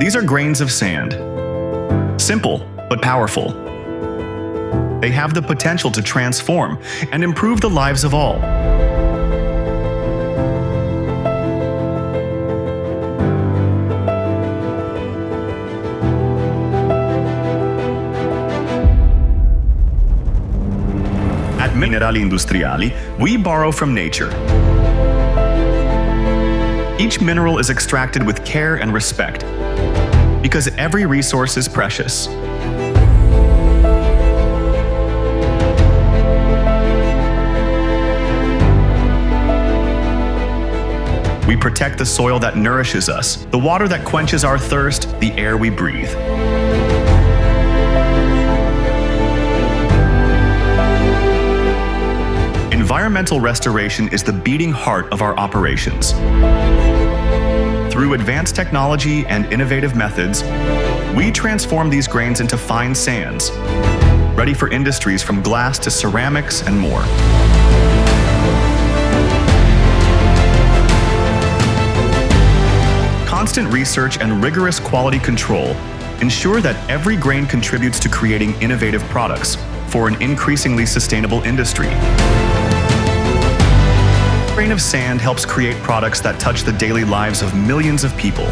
These are grains of sand. Simple, but powerful. They have the potential to transform and improve the lives of all. At Minerali Industriali, we borrow from nature. Each mineral is extracted with care and respect, because every resource is precious. We protect the soil that nourishes us, the water that quenches our thirst, the air we breathe. Environmental restoration is the beating heart of our operations. Through advanced technology and innovative methods, we transform these grains into fine sands, ready for industries from glass to ceramics and more. Constant research and rigorous quality control ensure that every grain contributes to creating innovative products for an increasingly sustainable industry. A grain of sand helps create products that touch the daily lives of millions of people.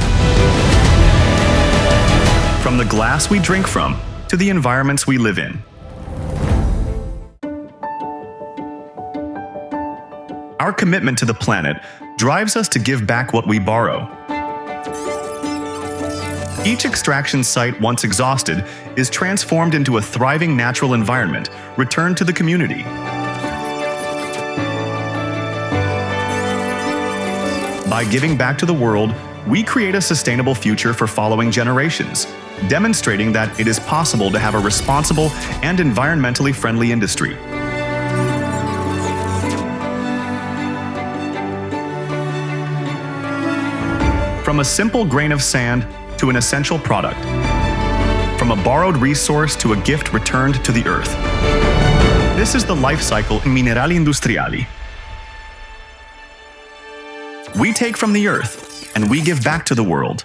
From the glass we drink from to the environments we live in. Our commitment to the planet drives us to give back what we borrow. Each extraction site, once exhausted, is transformed into a thriving natural environment, returned to the community. By giving back to the world, we create a sustainable future for following generations, demonstrating that it is possible to have a responsible and environmentally friendly industry. From a simple grain of sand to an essential product. From a borrowed resource to a gift returned to the earth. This is the life cycle in Minerali Industriali. We take from the earth, and we give back to the world.